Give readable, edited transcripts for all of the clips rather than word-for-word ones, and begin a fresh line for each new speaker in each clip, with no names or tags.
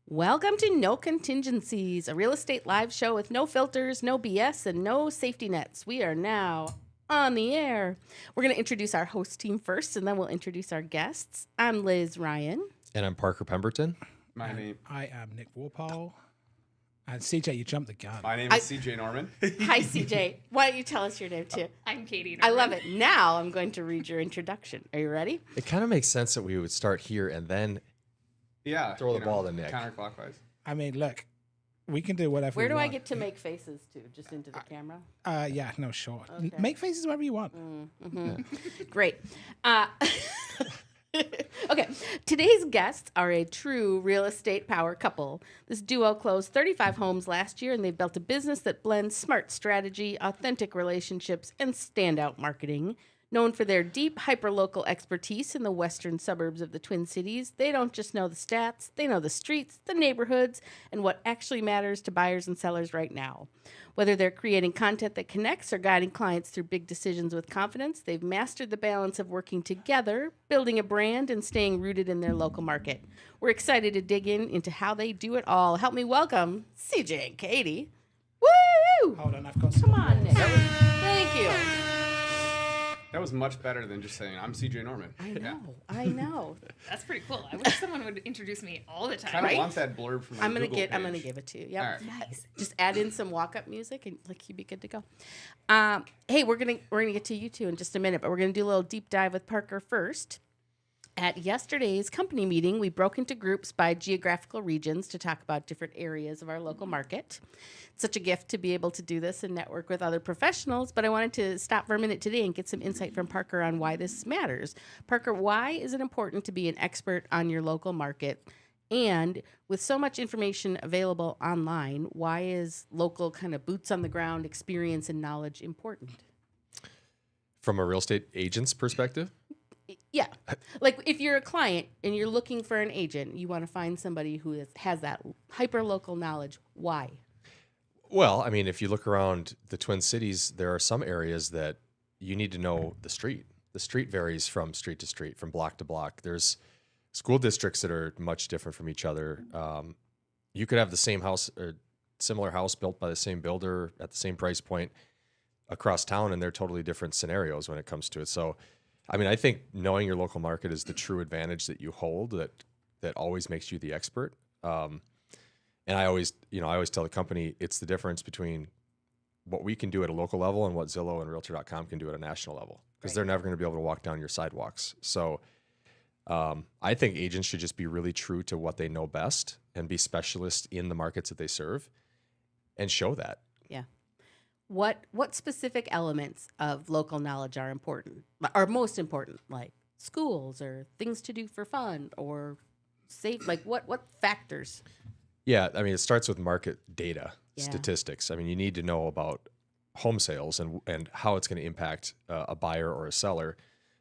Welcome to No Contingencies, a real estate live show with no filters, no BS, and no safety nets. We are now on the air. We're going to introduce our host team first, and then we'll introduce our guests. I'm Liz Ryan.
And I'm Parker Pemberton.
I am Nick Warpole. And CJ, you jumped the gun.
My name is CJ Norman.
Hi, CJ. Why don't you tell us your name, too?
I'm Katy Norman.
I love it. Now I'm going to read your introduction. Are you ready?
It kind of makes sense that we would start here and then throw the ball to Nick.
Counterclockwise.
I mean, look, we can do whatever
Where
we
do I
want.
get to make faces, too? Just into the camera?
Yeah, no, sure.
Okay.
Make faces wherever you want.
Great. Okay, today's guests are a true real estate power couple. This duo closed 35 homes last year, and they've built a business that blends smart strategy, authentic relationships, and standout marketing. Known for their deep, hyper-local expertise in the western suburbs of the Twin Cities, they don't just know the stats, they know the streets, the neighborhoods, and what actually matters to buyers and sellers right now. Whether they're creating content that connects or guiding clients through big decisions with confidence, they've mastered the balance of working together, building a brand, and staying rooted in their local market. We're excited to dig into how they do it all. Help me welcome CJ and Katy. Woo!
Hold on, I've got some.
Come on, Nick. Thank you.
That was much better than just saying, I'm CJ Norman.
I know.
That's pretty cool. I wish someone would introduce me all the time.
Kind of
Right?
want that blurb from my
I'm gonna
Google
I'm gonna
page.
give it to you. Yep.
All right.
Nice.
Just add in some walk-up music, and like you'd be good to go. Hey, we're gonna get to you two in just a minute, but we're gonna do a little deep dive with Parker first. At yesterday's company meeting, we broke into groups by geographical regions to talk about different areas of our local market. It's such a gift to be able to do this and network with other professionals, but I wanted to stop for a minute today and get some insight from Parker on why this matters. Parker, why is it important to be an expert on your local market? And with so much information available online, why is local kind of boots on the ground experience and knowledge important?
From a real estate agent's perspective,
Yeah. Like if you're a client and you're looking for an agent, you want to find somebody who has that hyper local knowledge. Why?
well, I mean, if you look around the Twin Cities, there are some areas that you need to know the street. The street varies from street to street, from block to block. There's school districts that are much different from each other. You could have the same house or similar house built by the same builder at the same price point across town, and they're totally different scenarios when it comes to it. So, I mean, I think knowing your local market is the true advantage that you hold that always makes you the expert. And I always tell the company it's the difference between what we can do at a local level and what Zillow and Realtor.com can do at a national level, because they're never going to be able to walk down your sidewalks. So I think agents should just be really true to what they know best and be specialists in the markets that they serve and show that.
Yeah. What specific elements of local knowledge are important, are most important, like schools or things to do for fun or safe? Like what factors?
Yeah, I mean, it starts with market data,
Yeah.
statistics. I mean, you need to know about home sales and how it's going to impact a buyer or a seller.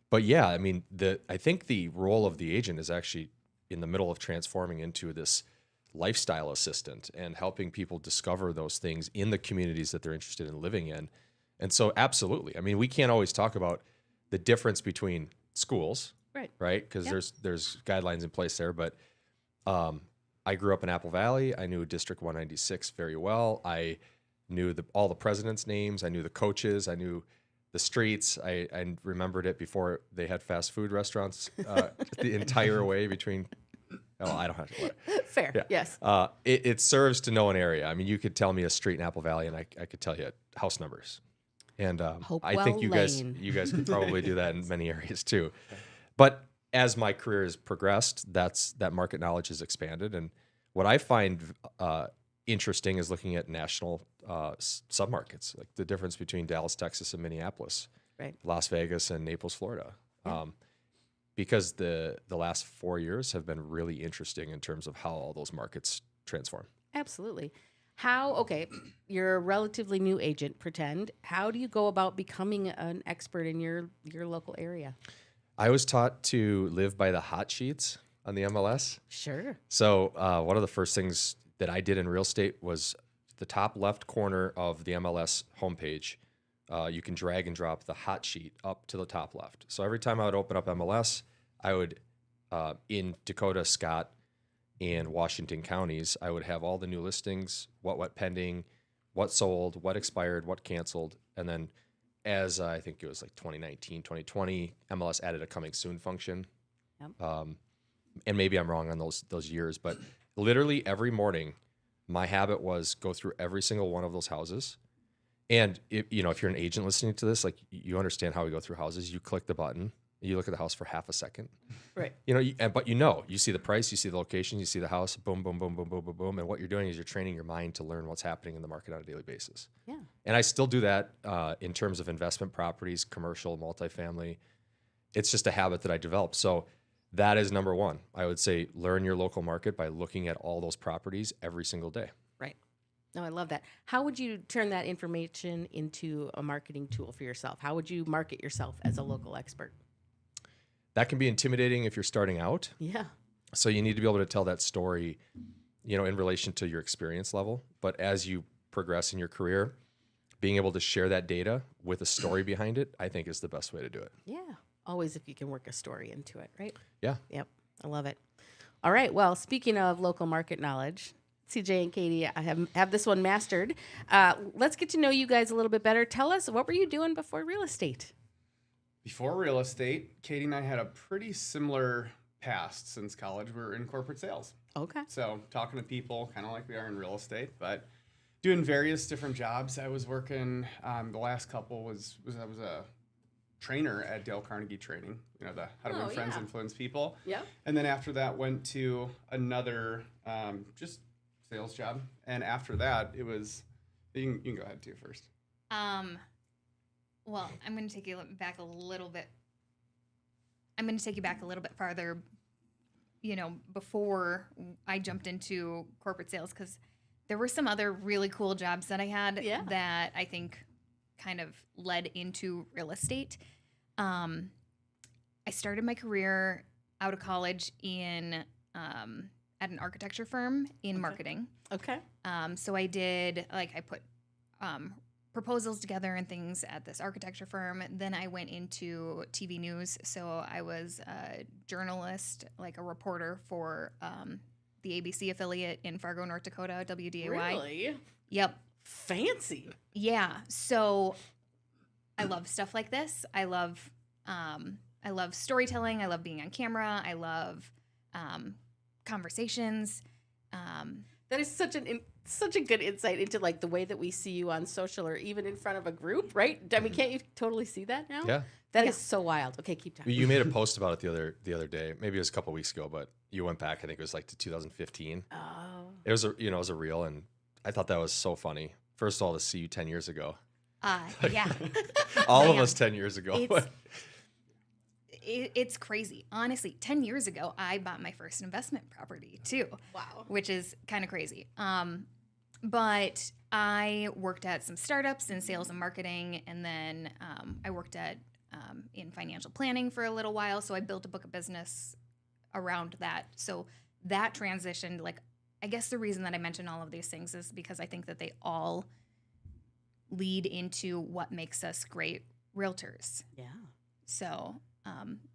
But yeah, I mean, I think the role of the agent is actually in the middle of transforming into this lifestyle assistant and helping people discover those things in the communities that they're interested in living in. And so, absolutely. I mean, we can't always talk about the difference between schools, right? Because there's guidelines in place there. But I grew up in Apple Valley. I knew District 196 very well. I knew all the presidents' names. I knew the coaches. I knew the streets. I remembered it before they had fast food restaurants the entire way between. Oh, I don't have to.
Fair.
Yeah.
Yes.
It serves to know an area. I mean, you could tell me a street in Apple Valley, and I could tell you house numbers. And I think you guys could probably do that in many areas too. But as my career has progressed, that market knowledge has expanded. And what I find interesting is looking at national submarkets, like the difference between Dallas, Texas, and Minneapolis,
Right.
Las Vegas, and Naples, Florida. Because the last 4 years have been really interesting in terms of how all those markets transform.
Absolutely. Okay, you're a relatively new agent, pretend. How do you go about becoming an expert in your local area?
I was taught to live by the hot sheets on the MLS.
Sure.
So one of the first things that I did in real estate was the top left corner of the MLS homepage. You can drag and drop the hot sheet up to the top left. So every time I would open up MLS, I would, in Dakota, Scott, in Washington counties, I would have all the new listings, what went pending, what sold, what expired, what canceled. And then as I think it was like 2019, 2020, MLS added a coming soon function.
Yep.
And maybe I'm wrong on those years, but literally every morning, my habit was go through every single one of those houses. And if you're an agent listening to this, like you understand how we go through houses. You click the button, you look at the house for half a second.
Right.
But you see the price, you see the location, you see the house, boom, boom, boom, boom, boom, boom, boom. And what you're doing is you're training your mind to learn what's happening in the market on a daily basis.
Yeah.
And I still do that in terms of investment properties, commercial, multifamily. It's just a habit that I developed. So that is number one. I would say learn your local market by looking at all those properties every single day.
Right. No, I love that. How would you turn that information into a marketing tool for yourself? How would you market yourself as a local expert?
That can be intimidating if you're starting out.
Yeah.
So you need to be able to tell that story, in relation to your experience level. But as you progress in your career, being able to share that data with a story behind it, I think is the best way to do it.
Yeah. Always if you can work a story into it, right?
Yeah.
Yep. I love it. All right. Well, speaking of local market knowledge, CJ and Katy, I have this one mastered. Let's get to know you guys a little bit better. Tell us, what were you doing before real estate?
Before real estate, Katie and I had a pretty similar past since college. We were in corporate sales.
Okay.
So talking to people, kind of like we are in real estate, but doing various different jobs. I was working, the last couple was I was a trainer at Dale Carnegie Training, the How to Win Friends, Influence People.
Yeah.
And then after that went to another just sales job. And after that, it was, you can go ahead too first.
Well, I'm going to take you back a little bit. I'm going to take you back a little bit farther, before I jumped into corporate sales, because there were some other really cool jobs that I had that I think kind of led into real estate. I started my career out of college at an architecture firm in marketing.
Okay.
So I did, I put proposals together and things at this architecture firm. Then I went into TV news. So I was a journalist, like a reporter for the ABC affiliate in Fargo, North Dakota, WDAY.
Really?
Yep.
Fancy.
Yeah. So I love stuff like this. I love storytelling. I love being on camera. I love conversations.
That is such a good insight into like the way that we see you on social or even in front of a group, right? I mean, can't you totally see that now?
Yeah.
That is so wild. Okay, keep talking.
You made a post about it the other day. Maybe it was a couple weeks ago, but you went back. I think it was like to 2015.
Oh.
It was a reel, and I thought that was so funny. First of all, to see you 10 years ago.
Yeah.
All of us 10 years ago.
It's crazy. Honestly, 10 years ago, I bought my first investment property too.
Wow.
Which is kind of crazy. But I worked at some startups in sales and marketing, and then I worked in financial planning for a little while. So I built a book of business around that. So that transitioned, I guess the reason that I mention all of these things is because I think that they all lead into what makes us great realtors.
Yeah.
So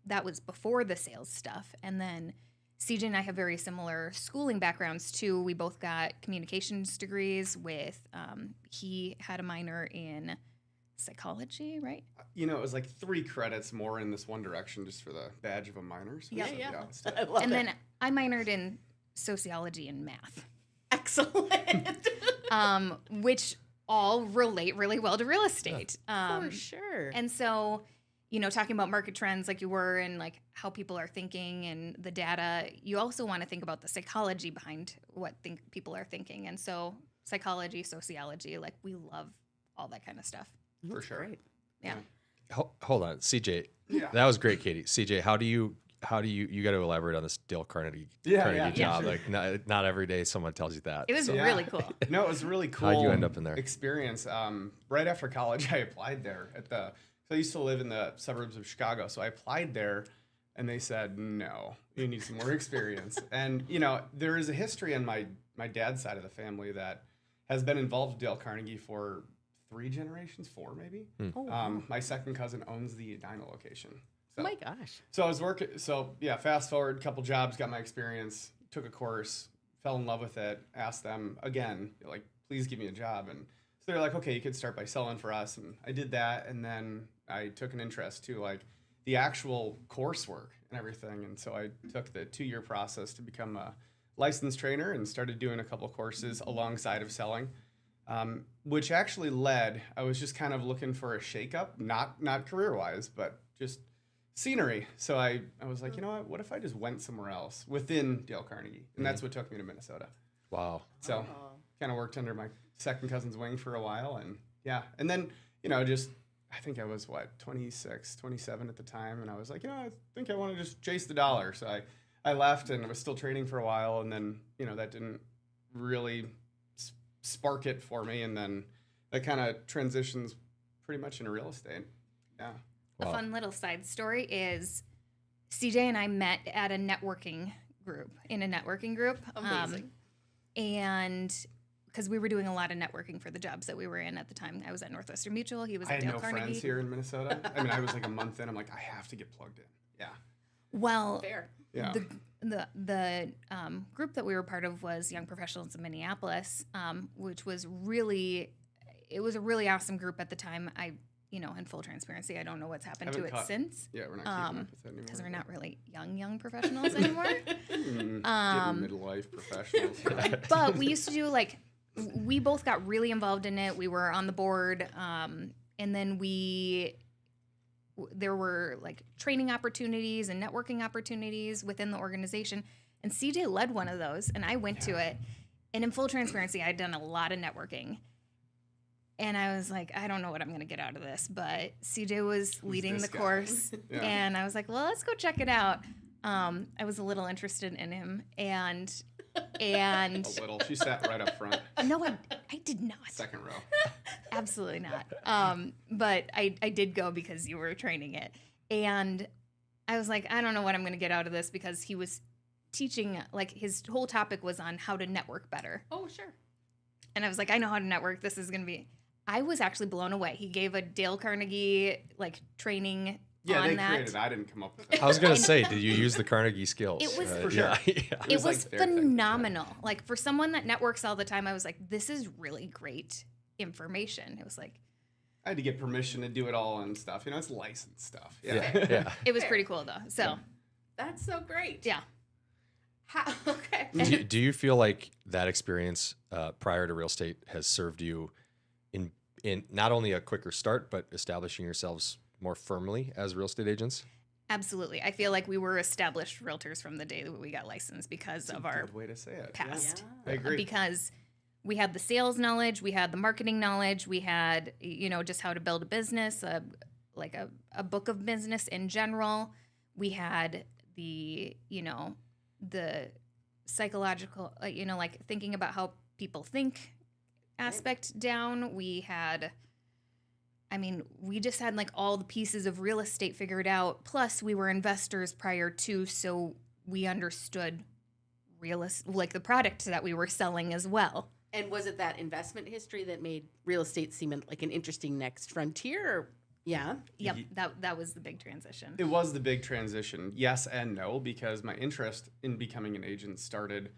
that was before the sales stuff. And then CJ and I have very similar schooling backgrounds too. We both got communications degrees with, he had a minor in psychology, right?
It was like 3 credits more in this one direction just for the badge of a minor. So
Yeah.
I
I love
And
it.
then I minored in sociology and math,
Excellent.
which all relate really well to real estate.
For sure.
And so, talking about market trends like you were and how people are thinking and the data, you also want to think about the psychology behind what people are thinking. And so psychology, sociology, we love all that kind of stuff.
For sure.
Great.
Yeah.
Hold on, CJ.
Yeah.
That was great, Katy. CJ, how do you you got to elaborate on this Dale Carnegie job?
Sure.
Not every day someone tells you that.
It was
So
really cool.
No, it was really cool.
How'd you end up in there?
Experience. Right after college, I applied there so I used to live in the suburbs of Chicago. So I applied there and they said, no, you need some more experience. And, there is a history on my dad's side of the family that has been involved with Dale Carnegie for 3 generations, 4 maybe.
Oh, wow.
My second cousin owns the Edina location.
Oh my gosh.
So I was working. So yeah, fast forward, couple jobs, got my experience, took a course, fell in love with it, asked them again, like, please give me a job. And so they're like, okay, you could start by selling for us. And I did that. And then I took an interest to like the actual coursework and everything. And so I took the 2-year process to become a licensed trainer and started doing a couple courses alongside of selling, which actually led, I was just kind of looking for a shakeup, not career-wise, but just scenery. So I was like, you know what if I just went somewhere else within Dale Carnegie? And that's what took me to Minnesota.
Wow.
So kind of worked under my second cousin's wing for a while. And yeah, and then, just, I think I was 26, 27 at the time. And I was like, I think I want to just chase the dollar. So I left and I was still trading for a while. And then, that didn't really spark it for me. And then that kind of transitions pretty much into real estate. Yeah.
A fun little side story is CJ and I met at a networking group.
Amazing.
And because we were doing a lot of networking for the jobs that we were in at the time. I was at Northwestern Mutual. He was
I
at
had
Dale
no
Carnegie.
friends here in Minnesota. I mean, I was like a month in. I'm like, I have to get plugged in. Yeah.
Well,
Fair.
Yeah.
the group that we were part of was Young Professionals in Minneapolis, which was it was a really awesome group at the time. In full transparency, I don't know what's happened to it since.
Yeah, we're not keeping up with it anymore.
Because we're not really young professionals anymore.
Getting midlife professionals.
But we used to do we both got really involved in it. We were on the board, and then there were like training opportunities and networking opportunities within the organization. And CJ led one of those, and I went to it. And in full transparency, I'd done a lot of networking. And I was like, I don't know what I'm going to get out of this. But CJ was leading the course.
Yeah.
And I was like, well, let's go check it out. I was a little interested in him. And
A little. She sat right up front.
no, I did not.
Second row.
Absolutely not. But I did go because you were training it. And I was like, I don't know what I'm going to get out of this, because he was teaching, his whole topic was on how to network better.
Oh, sure.
And I was like, I know how to network. This is going to be... I was actually blown away. He gave a Dale Carnegie training
Yeah,
on
they
that.
created it. I didn't come up with it.
I was going to say, did you use the Carnegie skills?
It was-
For sure.
Yeah.
It was
their thing.
phenomenal. For someone that networks all the time, I was like, this is really great information. It was like,
I had to get permission to do it all and stuff. It's licensed stuff.
Yeah.
it was pretty cool though. So
That's so great.
yeah.
Okay.
Do you feel like that experience prior to real estate has served you in not only a quicker start, but establishing yourselves more firmly as real estate agents?
Absolutely. I feel like we were established realtors from the day that we got licensed because of our
Good way to say it.
past.
Yeah. I agree.
Because we had the sales knowledge, we had the marketing knowledge, we had, just how to build a business, a book of business in general. We had the psychological, thinking about how people think aspect down. We just had all the pieces of real estate figured out. Plus, we were investors prior to, so we understood the product that we were selling as well.
And was it that investment history that made real estate seem like an interesting next frontier? Or, yeah.
Yep, that was the big transition.
It was the big transition. Yes and no, because my interest in becoming an agent started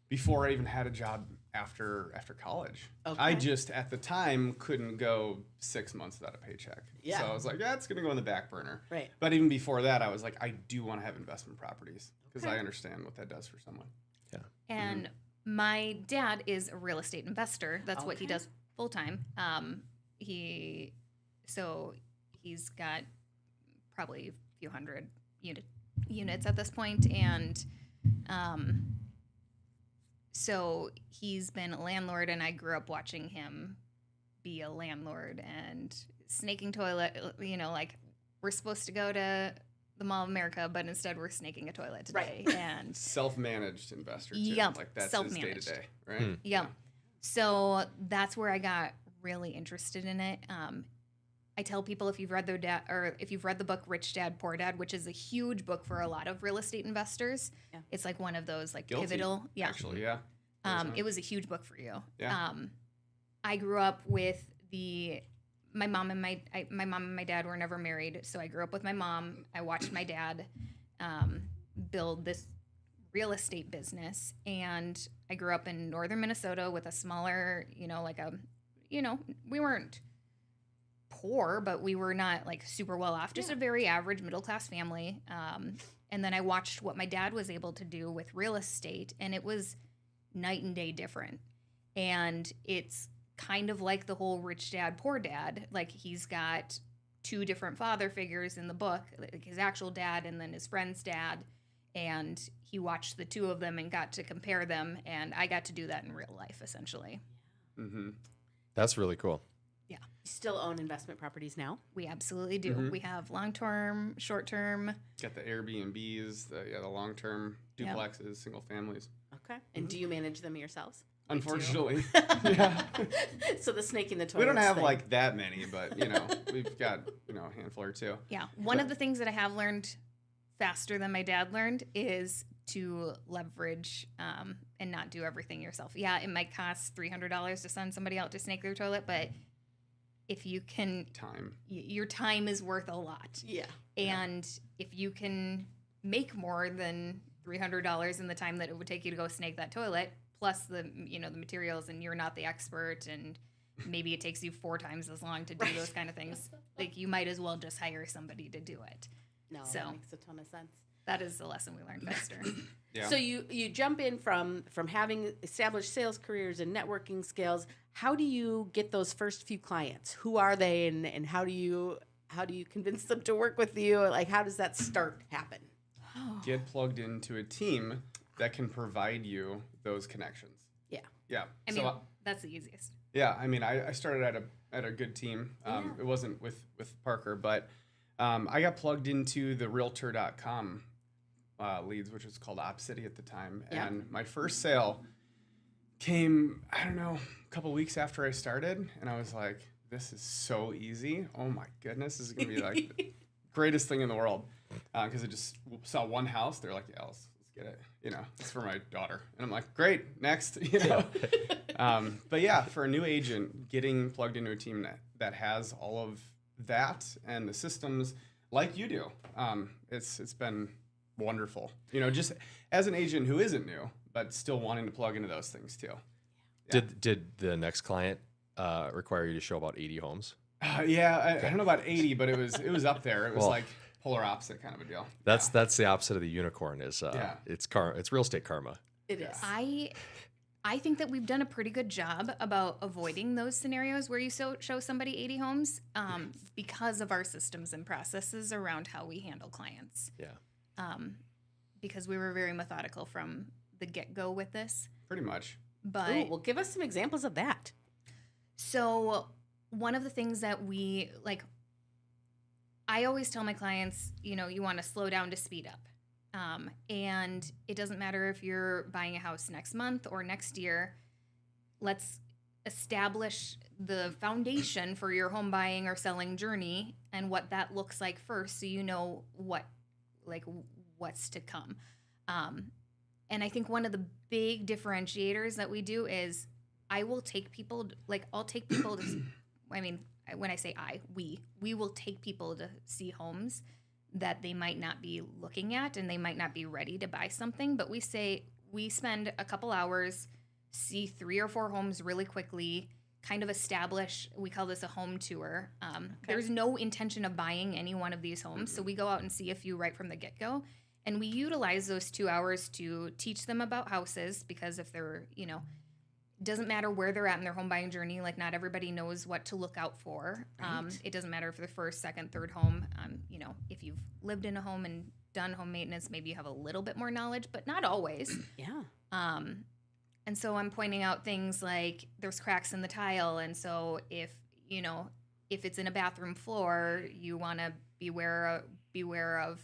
before I even had a job after college.
Okay.
I just, at the time, couldn't go 6 months without a paycheck.
Yeah.
So I was like, it's going to go on the back burner.
Right.
But even before that, I was like, I do want to have investment properties because
Okay.
I understand what that does for someone.
Yeah.
And my dad is a real estate investor. That's what he
Okay.
does full time. He's got probably a few hundred units at this point, and so he's been a landlord, and I grew up watching him be a landlord and snaking toilet. We're supposed to go to the Mall of America, but instead we're snaking a toilet today.
Right.
And
Self-managed investor, too.
Yep,
That's his
self-managed.
day-to-day, right?
yeah. So that's where I got really interested in it. I tell people, if you've read the book Rich Dad Poor Dad, which is a huge book for a lot of real estate investors,
Yeah.
it's one of those
Guilty,
pivotal. Yeah,
Actually, yeah.
it was a huge book for you.
Yeah.
I grew up with my mom and my dad were never married, so I grew up with my mom. I watched my dad build this real estate business. And I grew up in northern Minnesota with a smaller, we weren't poor, but we were not like super well off, just a very average middle class family. And then I watched what my dad was able to do with real estate, and it was night and day different. And it's kind of like the whole rich dad, poor dad. Like, he's got two different father figures in the book, like his actual dad and then his friend's dad. And he watched the two of them and got to compare them. And I got to do that in real life, essentially.
Mm-hmm.
That's really cool.
Yeah.
You still own investment properties now?
We absolutely do.
Mhm.
We have long-term, short-term.
Got the Airbnbs, the long-term
Yep.
duplexes, single families.
Okay. And do you manage them yourselves?
Unfortunately, yeah.
So the snake in the toilet.
We don't have like that many, but we've got a handful or two.
Yeah. One of the things that I have learned faster than my dad learned is to leverage and not do everything yourself. Yeah, it might cost $300 to send somebody out to snake their toilet, but if you can, your time is worth a lot.
Yeah.
And if you can make more than $300 in the time that it would take you to go snake that toilet, plus the the materials, and you're not the expert, and maybe it takes you 4 times as long to do those kind of things, like, you might as well just hire somebody to do it.
No,
So-
that makes a ton of sense.
That is the lesson we learned faster.
Yeah.
So you jump in from having established sales careers and networking skills. How do you get those first few clients? Who are they, and how do you convince them to work with you? Like, how does that start happen?
Get plugged into a team that can provide you those connections.
Yeah.
Yeah.
I mean, that's the easiest.
Yeah, I mean, I started at a good team. It wasn't with Parker, but I got plugged into the Realtor.com leads, which was called OpCity at the time.
Yeah.
And my first sale came, I don't know, a couple weeks after I started, and I was like, this is so easy. Oh my goodness, this is gonna be like the greatest thing in the world. Because I just saw one house, they're like, yeah, let's get it. It's for my daughter. And I'm like, great, next. But yeah, for a new agent, getting plugged into a team that has all of that and the systems like you do, it's been wonderful. Just as an agent who isn't new, but still wanting to plug into those things too. Yeah.
Did the next client require you to show about 80 homes?
I don't know about 80, but it was up there. It was
Well,
like polar opposite kind of a deal.
That's the opposite of the unicorn. Is it's real estate karma.
It is.
I think that we've done a pretty good job about avoiding those scenarios where you show somebody 80 homes because of our systems and processes around how we handle clients.
Yeah.
Because we were very methodical from the get-go with this.
Pretty much.
But
Ooh, well, give us some examples of that.
So one of the things that we like, I always tell my clients, you want to slow down to speed up. And it doesn't matter if you're buying a house next month or next year. Let's establish the foundation for your home buying or selling journey and what that looks like first, so you know what's to come. And I think one of the big differentiators that we do is I'll take people to, when I say we will take people to see homes that they might not be looking at, and they might not be ready to buy something, but we spend a couple hours, see 3 or 4 homes really quickly, kind of establish, we call this a home tour. There's no intention of buying any one of these homes, so we go out and see a few right from the get-go, and we utilize those 2 hours to teach them about houses, because if they're, doesn't matter where they're at in their home buying journey. Like, not everybody knows what to look out for.
Right.
It doesn't matter if they're first, second, third home. If you've lived in a home and done home maintenance, maybe you have a little bit more knowledge, but not always.
Yeah.
And so I'm pointing out things like there's cracks in the tile. And so if it's in a bathroom floor, you want to beware of,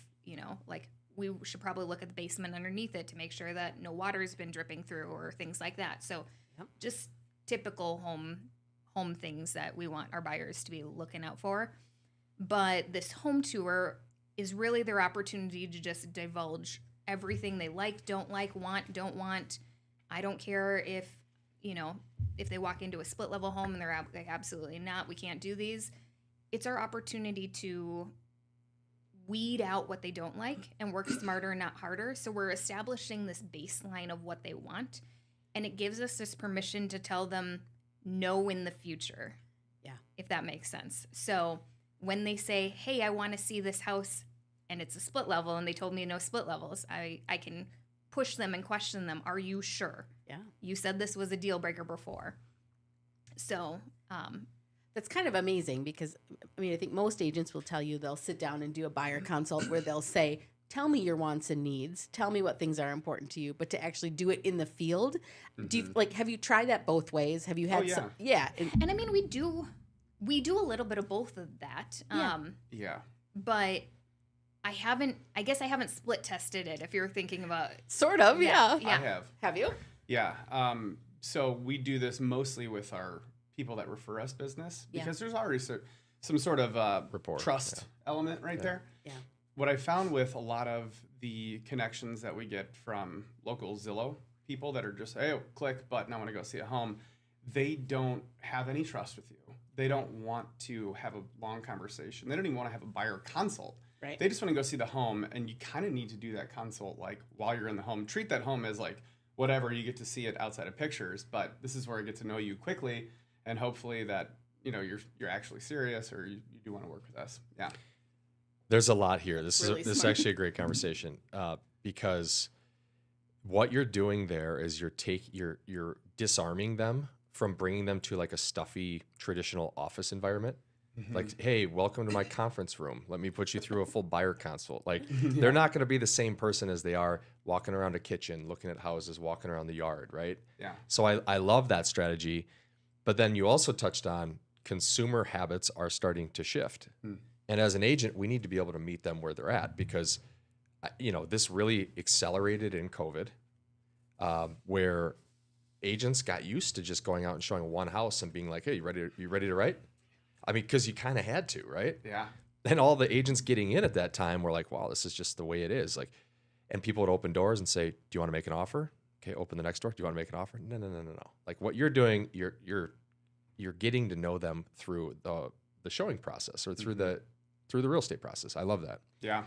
like, we should probably look at the basement underneath it to make sure that no water's been dripping through or things like that. So just typical home things that we want our buyers to be looking out for. But this home tour is really their opportunity to just divulge everything they like, don't like, want, don't want. I don't care if they walk into a split level home and they're like, absolutely not, we can't do these. It's our opportunity to weed out what they don't like and work smarter, not harder. So we're establishing this baseline of what they want, and it gives us this permission to tell them no in the future.
Yeah.
If that makes sense. So when they say, hey, I want to see this house and it's a split level, and they told me no split levels, I can push them and question them. Are you sure?
Yeah.
You said this was a deal breaker before. So,
That's kind of amazing because, I mean, I think most agents will tell you they'll sit down and do a buyer consult where they'll say, tell me your wants and needs. Tell me what things are important to you. But to actually do it in the field, do you, like, have you tried that both ways? Have you had
yeah.
some? Yeah.
and I mean, we do a little bit of both of that.
Yeah.
Yeah.
But I guess I haven't split tested it if you're thinking about.
Sort of, yeah.
Yeah.
I have.
Have you?
Yeah. So we do this mostly with our people that refer us business
Yeah.
because there's already some sort of
Rapport,
trust element right there.
Yeah.
What I found with a lot of the connections that we get from local Zillow people that are just, hey, click button, I want to go see a home, they don't have any trust with you. They don't want to have a long conversation. They don't even want to have a buyer consult.
Right.
They just want to go see the home, and you kind of need to do that consult like while you're in the home. Treat that home as like whatever, you get to see it outside of pictures, but this is where I get to know you quickly, and hopefully that you're actually serious, or you do want to work with us. Yeah.
There's a lot here. This
Really
is
smart.
actually a great conversation because what you're doing there is you're disarming them from bringing them to like a stuffy traditional office environment. Like, hey, welcome to my conference room. Let me put you through a full buyer consult. Like, they're not going to be the same person as they are walking around a kitchen, looking at houses, walking around the yard, right?
Yeah.
So I love that strategy. But then you also touched on consumer habits are starting to shift. And as an agent, we need to be able to meet them where they're at because, this really accelerated in COVID, where agents got used to just going out and showing one house and being like, hey, you ready to write? I mean, because you kind of had to, right?
Yeah.
And all the agents getting in at that time were like, wow, this is just the way it is. Like, and people would open doors and say, do you want to make an offer? Okay, open the next door. Do you want to make an offer? No. Like what you're doing, you're getting to know them through the showing process or through the real estate process. I love that.
Yeah.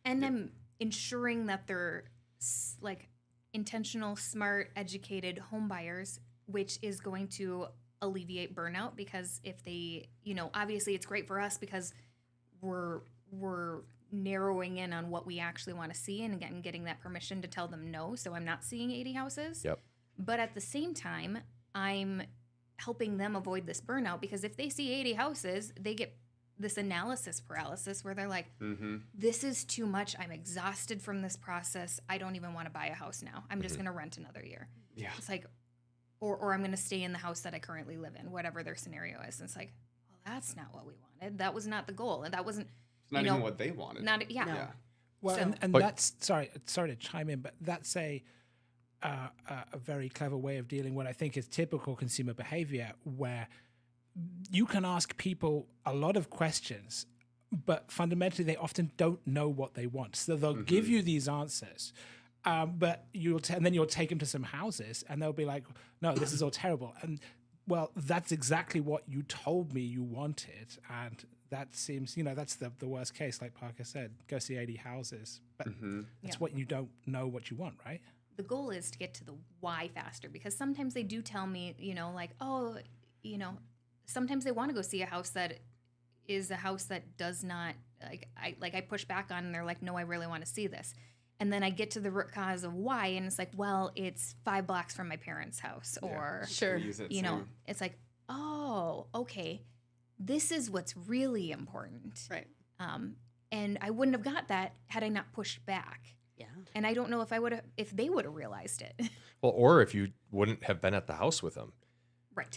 And I'm ensuring that they're like intentional, smart, educated home buyers, which is going to alleviate burnout because if they, obviously it's great for us because we're narrowing in on what we actually want to see and again getting that permission to tell them no, so I'm not seeing 80 houses.
Yep.
But at the same time, I'm helping them avoid this burnout because if they see 80 houses, they get this analysis paralysis where they're like, this is too much. I'm exhausted from this process. I don't even want to buy a house now. I'm just going to rent another year.
Yeah.
It's like, or I'm going to stay in the house that I currently live in, whatever their scenario is. And it's like, well, that's not what we wanted. That was not the goal. And that wasn't,
It's not even what they wanted.
not, yeah.
No.
Yeah.
Well,
So-
and
But-
that's sorry to chime in, but that's a very clever way of dealing with what I think is typical consumer behavior, where you can ask people a lot of questions, but fundamentally they often don't know what they want. So they'll give you these answers, but and then you'll take them to some houses, and they'll be like, "No, this is all terrible." And well, that's exactly what you told me you wanted, and that seems, that's the worst case. Like Parker said, go see 80 houses, but that's
Yeah.
what you don't know what you want, right?
The goal is to get to the why faster because sometimes they do tell me, like, oh, sometimes they want to go see a house that is a house that does not I push back on and they're like, no, I really want to see this. And then I get to the root cause of why, and it's like, well, it's 5 blocks from my parents' house, or
Sure.
Use it
you it's like, oh, okay, this is what's really important.
Right.
And I wouldn't have got that had I not pushed back.
Yeah.
And I don't know if they would have realized it.
Well, or if you wouldn't have been at the house with them.
Right.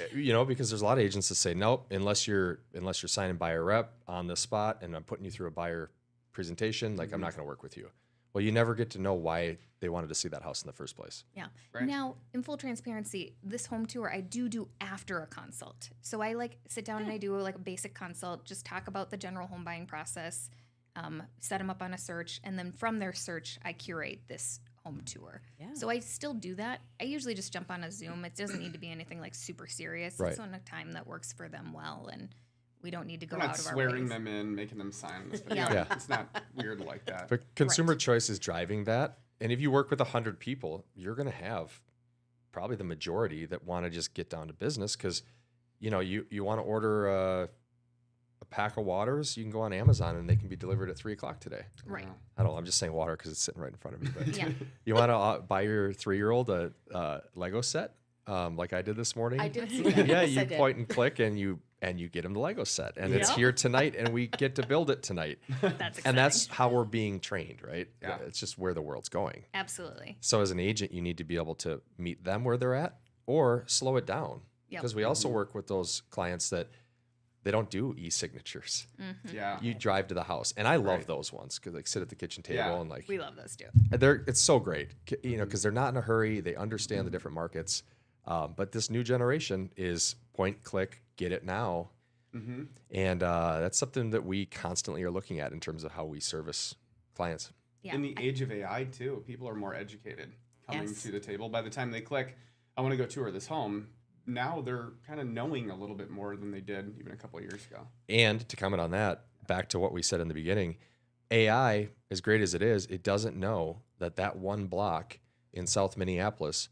Because there's a lot of agents that say, nope, unless you're signing buyer rep on the spot and I'm putting you through a buyer presentation, like I'm not going to work with you. Well, you never get to know why they wanted to see that house in the first place.
Yeah.
Right.
Now, in full transparency, this home tour I do after a consult. So I sit down and I do a basic consult, just talk about the general home buying process, set them up on a search, and then from their search, I curate this home tour.
Yeah.
So I still do that. I usually just jump on a Zoom. It doesn't need to be anything super serious.
Right.
It's on a time that works for them well, and We don't need to go
We're not
out of our
swearing
ways.
them in, making them sign this.
Yeah.
Yeah.
It's not weird like that.
But consumer choice is driving that. And if you work with 100 people, you're going to have probably the majority that want to just get down to business because, you know, you want to order a pack of waters, you can go on Amazon and they can be delivered at 3:00 today.
Right.
I don't know. I'm just saying water because it's sitting right in front of me. But
Yeah.
you want to buy your 3-year-old a Lego set, like I did this morning.
I did see that.
Yeah,
Yes,
you
I did.
point and click, and you get them the Lego set, and it's
Yep.
here tonight, and we get to build it tonight.
That's exciting.
And that's how we're being trained, right?
Yeah.
It's just where the world's going.
Absolutely.
So as an agent, you need to be able to meet them where they're at or slow it down.
Yep.
Because we also work with those clients that they don't do e-signatures.
Yeah.
You drive to the house, and I love
Right.
those ones because like sit at the kitchen table
Yeah.
and like
We love those too.
it's so great, you know, because they're not in a hurry. They understand the different markets. But this new generation is point, click, get it now.
Mm-hmm.
And that's something that we constantly are looking at in terms of how we service clients.
Yeah.
In the age of AI, too, people are more educated coming
Yes.
to the table. By the time they click, I want to go tour this home, now they're kind of knowing a little bit more than they did even a couple of years ago.
And to comment on that, back to what we said in the beginning, AI, as great as it is, it doesn't know that that one block in South Minneapolis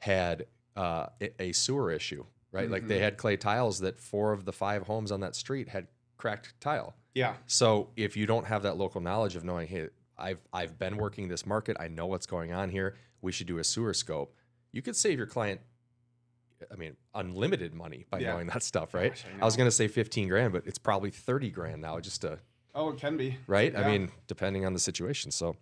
had a sewer issue, right? Like they had clay tiles that 4 of the 5 homes on that street had cracked tile.
Yeah.
So if you don't have that local knowledge of knowing, hey, I've been working this market, I know what's going on here, we should do a sewer scope, you could save your client, I mean, unlimited money by
Yeah.
knowing that stuff, right?
Gosh, I
I was
know.
going to say 15 grand, but it's probably 30 grand now just to,
Oh, it can be.
right?
Yeah.
I mean, depending on the situation. So,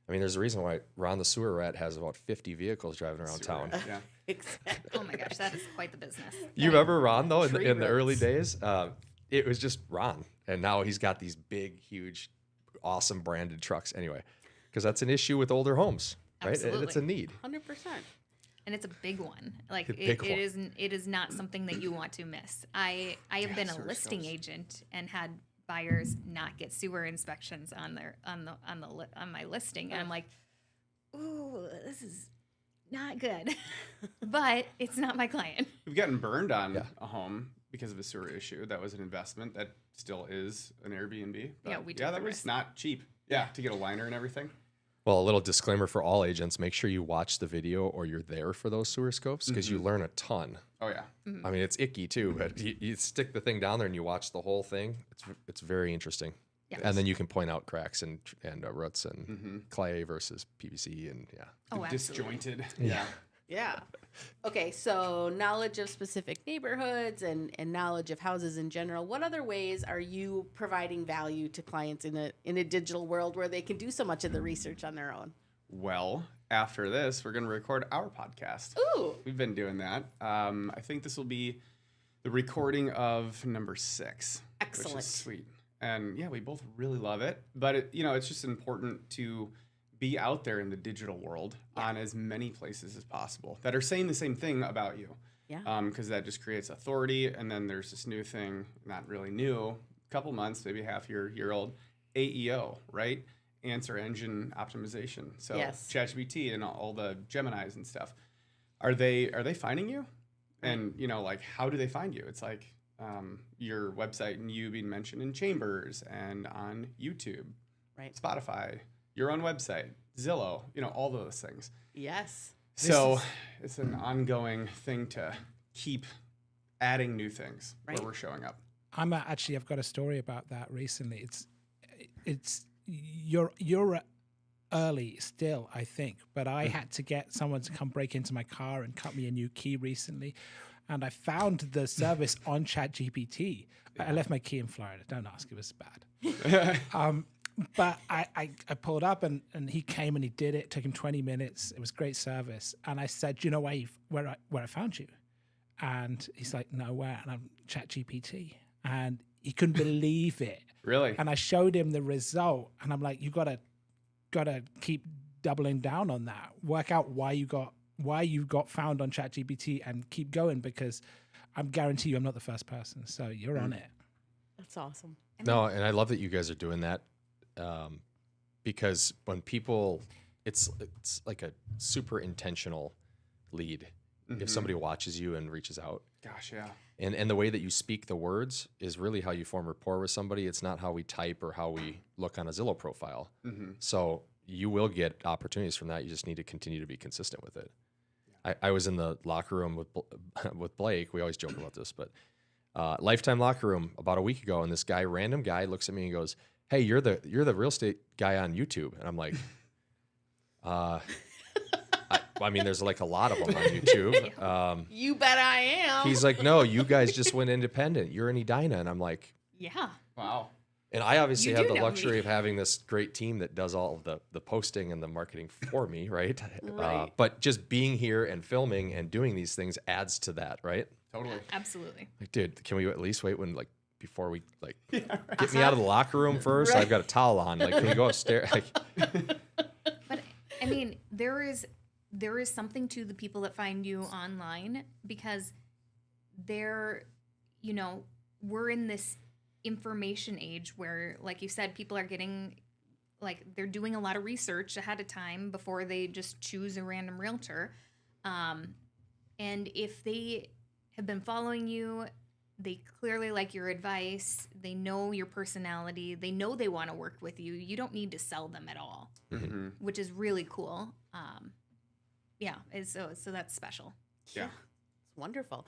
I mean, there's a reason why Ron the Sewer Rat has about 50 vehicles driving around town.
Yeah.
Exactly.
Oh my gosh, that is quite the business.
You remember Ron, though,
Tree
in the early
roots.
days? It was just Ron. And now he's got these big, huge, awesome branded trucks anyway, because that's an issue with older homes, right? And it's a
Absolutely.
need.
100%.
And it's a big one. Like
A big one.
it is not something that you want to miss. I have been a
sewer
listing
scopes.
agent and had buyers not get sewer inspections on my listing, and I'm like, ooh, this is not good. But it's not my client.
We've gotten burned on
Yeah.
a home because of a sewer issue. That was an investment that still is an Airbnb. But
Yeah, we took
yeah,
the
that was
risk.
not cheap. Yeah, to get a liner and everything.
Well, a little disclaimer for all agents, make sure you watch the video or you're there for those sewer scopes because you learn a ton.
Oh, yeah.
I mean, it's icky too, but you stick the thing down there and you watch the whole thing. It's very interesting.
Yeah.
And then you can point out cracks and roots and clay versus PVC and yeah.
Oh, absolutely.
Disjointed. Yeah.
Yeah. Okay, so knowledge of specific neighborhoods and knowledge of houses in general. What other ways are you providing value to clients in a digital world where they can do so much of the research on their own?
Well, after this, we're going to record our podcast.
Ooh.
We've been doing that. I think this will be the recording of number 6. Which
Excellent.
is sweet. And yeah, we both really love it. But it's just important to be out there in the digital world on as many places as possible that are saying the same thing about you.
Yeah.
Because that just creates authority. And then there's this new thing, not really new, couple months, maybe half year old, AEO, right? Answer engine optimization. So
Yes.
ChatGPT and all the Geminis and stuff. Are they finding you? And like, how do they find you? It's like your website and you being mentioned in Chambers and on YouTube,
Right.
Spotify, your own website, Zillow, all those things.
Yes.
So it's an ongoing thing to keep adding new things
Right.
where we're showing up.
I've got a story about that recently. It's you're early still, I think, but I had to get someone to come break into my car and cut me a new key recently, and I found the service on ChatGPT. I left my key in Florida. Don't ask; it was bad. But I pulled up and he came and he did it. It took him 20 minutes. It was great service. And I said, "Do you know where I found you?" And he's like, "No, where?" And I'm ChatGPT, and he couldn't believe it.
Really?
And I showed him the result, and I'm like, "You gotta keep doubling down on that. Work out why you got found on ChatGPT, and keep going, because I'm guarantee you, I'm not the first person. So you're on it."
That's awesome.
No, and I love that you guys are doing that because when people, it's like a super intentional lead. If somebody watches you and reaches out,
Gosh, yeah.
And the way that you speak the words is really how you form rapport with somebody. It's not how we type or how we look on a Zillow profile. So you will get opportunities from that. You just need to continue to be consistent with it. I was in the locker room with Blake. We always joke about this, but Lifetime locker room about a week ago, and this random guy looks at me and goes, "Hey, you're the real estate guy on YouTube." And I'm like, I mean, there's like a lot of them on YouTube.
You bet I am.
He's like, "No, you guys just went independent. You're in Edina." And I'm like,
Yeah.
Wow.
and I obviously
You
have
do
the
know
luxury
me.
of having this great team that does all of the posting and the marketing for me, right?
Right.
But just being here and filming and doing these things adds to that, right?
Totally.
Absolutely.
Like, dude, can we at least wait before we get me out of the locker room first?
Right.
I've got a towel on. Like, can we go upstairs? Like,
But I mean, there is something to the people that find you online because we're in this information age where, like you said, people are getting they're doing a lot of research ahead of time before they just choose a random realtor. And if they have been following you, they clearly like your advice. They know your personality. They know they want to work with you. You don't need to sell them at all,
Mm-hmm.
which is really cool. So that's special.
Yeah.
It's wonderful.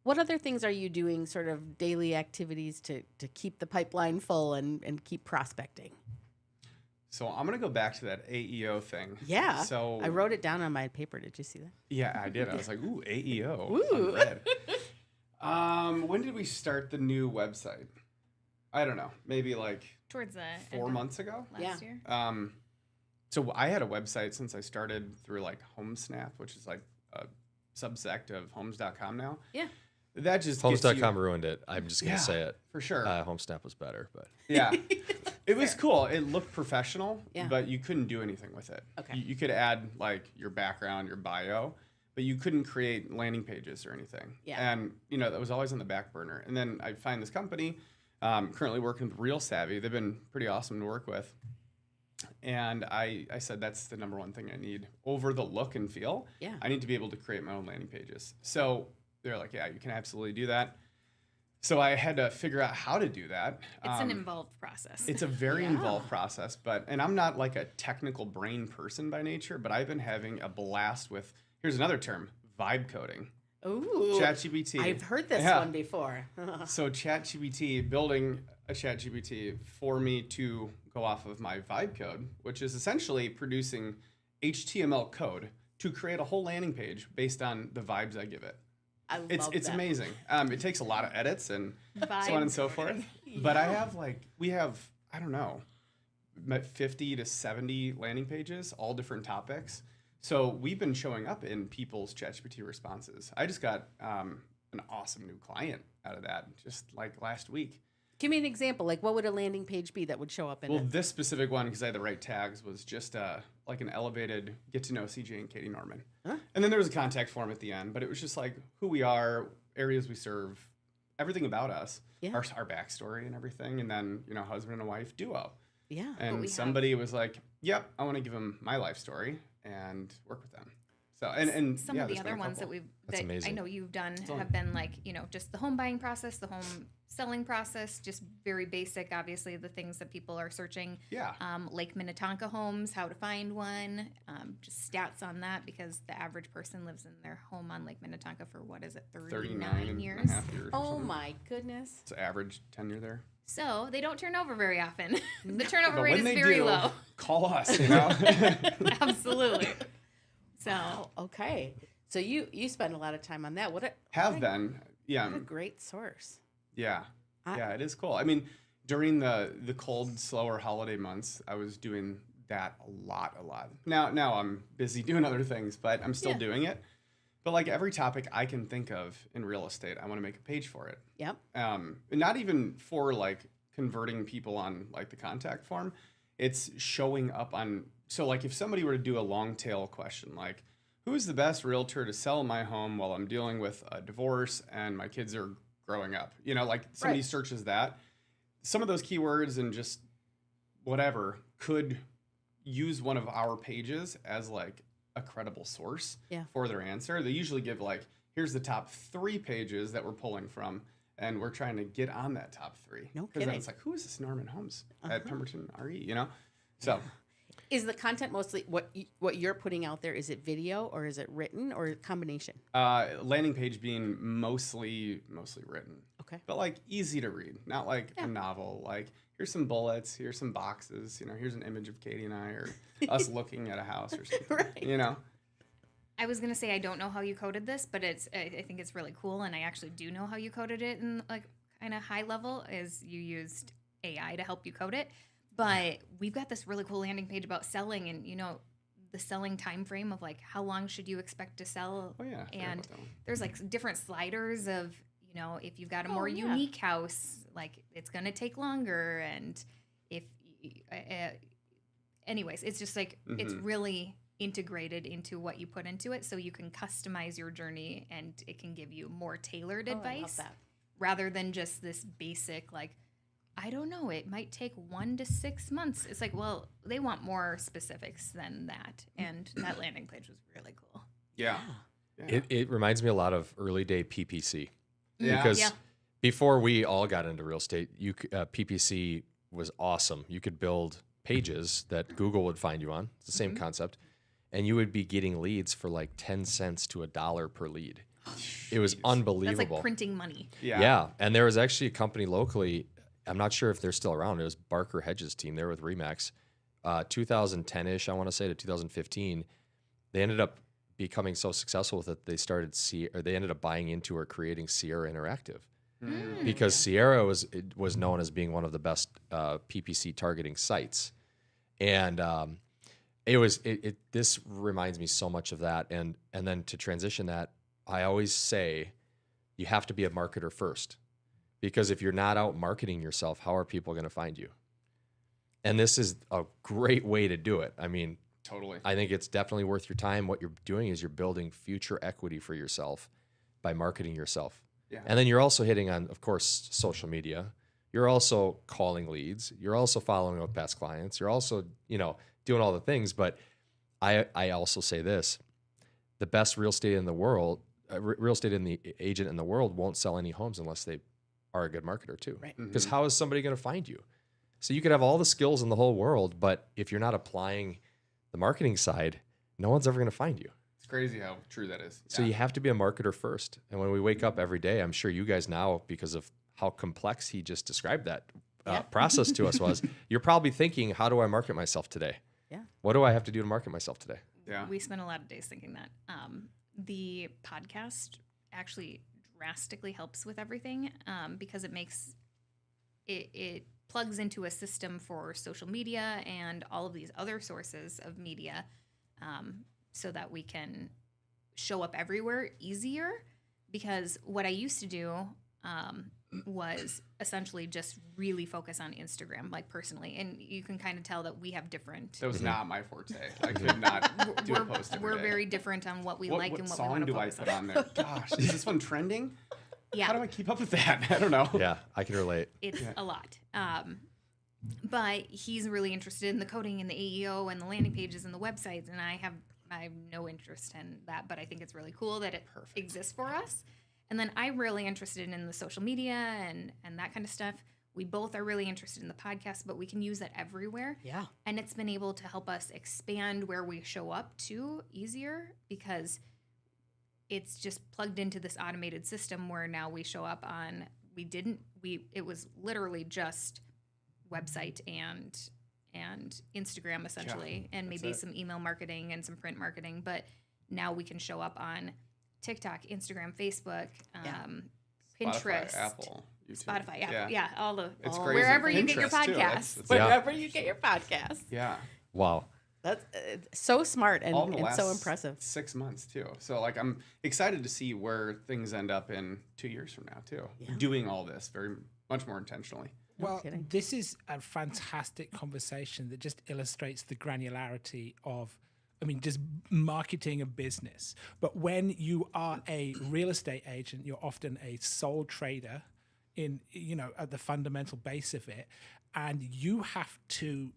What other things are you doing, sort of daily activities to keep the pipeline full and keep prospecting?
So I'm gonna go back to that AEO thing.
Yeah.
So
I wrote it down on my paper. Did you see that?
Yeah, I did. I was like, ooh, AEO.
Ooh.
Unread. When did we start the new website? I don't know. Maybe like
Towards the
4 months ago.
last year.
So I had a website since I started through like HomeSnap, which is like a subsect of homes.com now.
Yeah.
That just gets
Homes.com
you-
ruined it. I'm just going to say it.
for sure.
HomeSnap was better, but
Yeah. It was cool. It looked professional,
Yeah.
but you couldn't do anything with it.
Okay.
You could add like your background, your bio, but you couldn't create landing pages or anything.
Yeah.
And, that was always on the back burner. And then I find this company, currently working with Real Savvy. They've been pretty awesome to work with. And I said, that's the number one thing I need over the look and feel.
Yeah.
I need to be able to create my own landing pages. So they're like, yeah, you can absolutely do that. So I had to figure out how to do that.
It's an involved process.
It's a very
Yeah.
involved process, and I'm not like a technical brain person by nature, but I've been having a blast with, here's another term, vibe coding.
Ooh.
ChatGPT.
I've heard this
Yeah.
one before.
So ChatGPT, building a ChatGPT for me to go off of my vibe code, which is essentially producing HTML code to create a whole landing page based on the vibes I give it.
I love
It's
that.
amazing. It takes a lot of edits and so on and so forth. But I have we have, I don't know, 50 to 70 landing pages, all different topics. So we've been showing up in people's ChatGPT responses. I just got an awesome new client out of that just like last week.
Give me an example. Like, what would a landing page be that would show up in
Well,
it?
this specific one, because I had the right tags, was just like an elevated get to know CJ and Katy Norman.
Huh?
And then there was a contact form at the end, but it was just like who we are, areas we serve, everything about us,
Yeah.
our backstory and everything. And then, husband and wife duo.
Yeah.
And
we
somebody was like, yep, I want to give them my life story and work with them. So, and
Some
yeah,
of the
there's been
other
a
ones that
couple.
That's
I
amazing.
know you've done have been like, just the home buying process, the home selling process, just very basic, obviously the things that people are searching.
Yeah.
Lake Minnetonka homes, how to find one, just stats on that because the average person lives in their home on Lake Minnetonka for 39
and
years.
a half years. or
Oh
something.
my goodness.
It's average tenure there.
So they don't turn over very often. The turnover
But
rate
when
is
they
very
do,
low.
call us,
Absolutely. So
Oh, okay. So you spend a lot of time on that.
Have been. Yeah.
What a great source.
Yeah.
I-
Yeah, it is cool. I mean, during the cold, slower holiday months, I was doing that a lot. Now I'm busy doing other things, but I'm still
Yeah.
doing it. But like every topic I can think of in real estate, I want to make a page for it.
Yep.
And not even for like converting people on like the contact form. It's showing up on, so like if somebody were to do a long tail question, like who's the best realtor to sell my home while I'm dealing with a divorce and my kids are growing up, like somebody
Right.
searches that, some of those keywords and just whatever could use one of our pages as like a credible source
Yeah.
for their answer. They usually give like, here's the top 3 pages that we're pulling from, and we're trying to get on that top 3.
No
Because then
kidding.
it's like, who is this Norman Holmes at Pemberton RE? You know, so
Is the content mostly what you're putting out there? Is it video or is it written or a combination?
landing page being mostly written.
Okay.
But like easy to read, not like a novel. Like here's some bullets, here's some boxes. You know, here's an image of Katie and I, or us looking at a house or something.
Right.
You know.
I was gonna say I don't know how you coded this, but I think it's really cool, and I actually do know how you coded it in like kind of high level. Is you used AI to help you code it, but we've got this really cool landing page about selling, and you know the selling time frame of like how long should you expect to sell,
Oh yeah. I forgot
and
about that one.
there's like different sliders of you know if you've got a more
yeah.
unique house, like it's gonna take longer, and if anyways, it's just like it's really integrated into what you put into it, so you can customize your journey and it can give you more tailored
Oh, I love
advice
that.
rather than just this basic like I don't know, it might take 1 to 6 months. It's like, well, they want more specifics than that, and that landing page was really cool.
Yeah. Yeah.
It reminds me a lot of early day PPC.
Yeah.
Because
Yeah.
before we all got into real estate, PPC was awesome. You could build pages that Google would find you on. It's the same concept. And you would be getting leads for like 10 cents to $1 per lead. It was
That's
unbelievable.
like printing money.
Yeah. And there was actually a company locally, I'm not sure if they're still around. It was Barker Hedges' team. They were with Remax. 2010-ish, I want to say, to 2015. They ended up becoming so successful with it, they ended up buying into or creating Sierra Interactive. Because Sierra was known as being one of the best PPC targeting sites. And this reminds me so much of that. And then to transition that, I always say you have to be a marketer first, because if you're not out marketing yourself, how are people going to find you? And this is a great way to do it. I mean,
Totally.
I think it's definitely worth your time. What you're doing is you're building future equity for yourself by marketing yourself.
Yeah.
And then you're also hitting on, of course, social media. You're also calling leads. You're also following up with past clients. You're also, doing all the things. But I also say this: the best real estate in the world, agent in the world won't sell any homes unless they are a good marketer too.
Right.
Because how is somebody going to find you? So you could have all the skills in the whole world, but if you're not applying the marketing side, no one's ever going to find you.
It's crazy how true that is.
So you have to be a marketer first. And when we wake up every day, I'm sure you guys now, because of how complex he just described that process to us was, you're probably thinking, how do I market myself today?
Yeah.
What do I have to do to market myself today?
Yeah.
We spent a lot of days thinking that. The podcast actually drastically helps with everything because it makes it plugs into a system for social media and all of these other sources of media so that we can show up everywhere easier. Because what I used to do was essentially just really focus on Instagram, like personally. And you can kind of tell that we have different.
That was not my forte. I could not do a post every
We're
day.
very different on what we
What
like and what we
song
want to
do I
focus
put
on.
on there? Gosh, is this one trending?
Yeah.
How do I keep up with that? I don't know.
Yeah, I can relate.
It's a lot. But he's really interested in the coding and the AEO and the landing pages and the websites, and I have no interest in that, but I think it's really cool that it exists for us. And then I'm really interested in the social media and that kind of stuff. We both are really interested in the podcast, but we can use that everywhere.
Yeah.
And it's been able to help us expand where we show up to easier because it's just plugged into this automated system where now we show up on, it was literally just website and Instagram essentially, and maybe
it.
some email marketing and some print marketing. But now we can show up on TikTok, Instagram, Facebook, Pinterest,
Spotify, Apple, YouTube.
Spotify, Apple, yeah, all the
It's crazy.
wherever you get your
Pinterest, too.
podcasts.
That's-
Wherever you get your podcast.
Yeah.
Wow.
That's so smart and,
All in the
and
last
so impressive.
6 months too. So like I'm excited to see where things end up in 2 years from now too.
Yeah.
Doing all this very much more intentionally.
Well,
kidding.
this is a fantastic conversation that just illustrates the granularity of, just marketing a business. But when you are a real estate agent, you're often a sole trader at the fundamental base of it. And you have to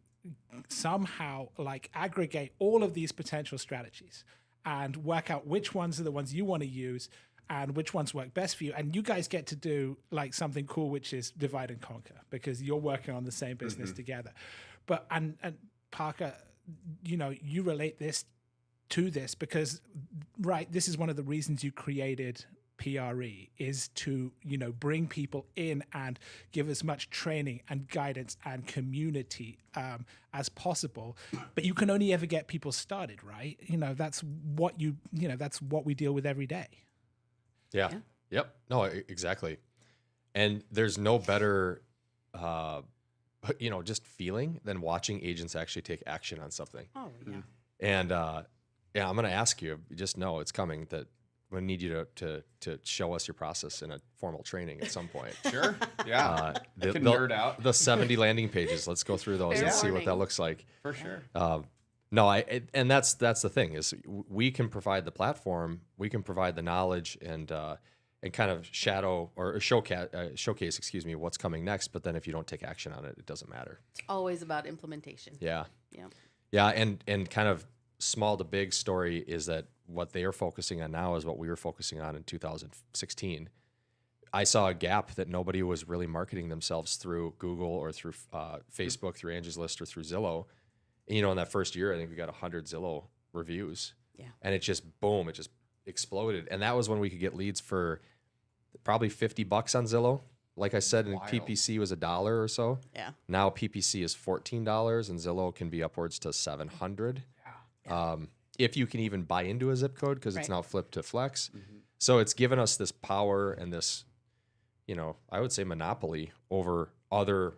somehow aggregate all of these potential strategies and work out which ones are the ones you want to use and which ones work best for you. And you guys get to do like something cool, which is divide and conquer, because you're working on the same business together. But and Parker, you relate this to this because, right, this is one of the reasons you created PRE, is to bring people in and give as much training and guidance and community as possible. But you can only ever get people started, right? That's what that's what we deal with every day.
Yeah. Yep. No, exactly. And there's no better just feeling than watching agents actually take action on something.
Oh, yeah.
And I'm going to ask you, just know it's coming, that we need you to show us your process in a formal training at some point.
Sure. Yeah. I can nerd out.
The 70 landing pages. Let's go through those and see what that looks like.
For sure.
And that's the thing, is we can provide the platform, we can provide the knowledge and kind of showcase, what's coming next. But then if you don't take action on it, it doesn't matter.
It's always about implementation.
Yeah.
Yeah.
Yeah. And kind of small to big story is that what they are focusing on now is what we were focusing on in 2016. I saw a gap that nobody was really marketing themselves through Google or through Facebook, through Angie's List or through Zillow. And, in that first year, I think we got 100 Zillow reviews.
Yeah.
And it just exploded. And that was when we could get leads for probably $50 on Zillow. Like I said, and PPC was $1 or so.
Yeah.
Now PPC is $14 and Zillow can be upwards to $700. Yeah. If you can even buy into a zip code, because it's now flipped to Flex. Mm-hmm. So it's given us this power and this, I would say monopoly over other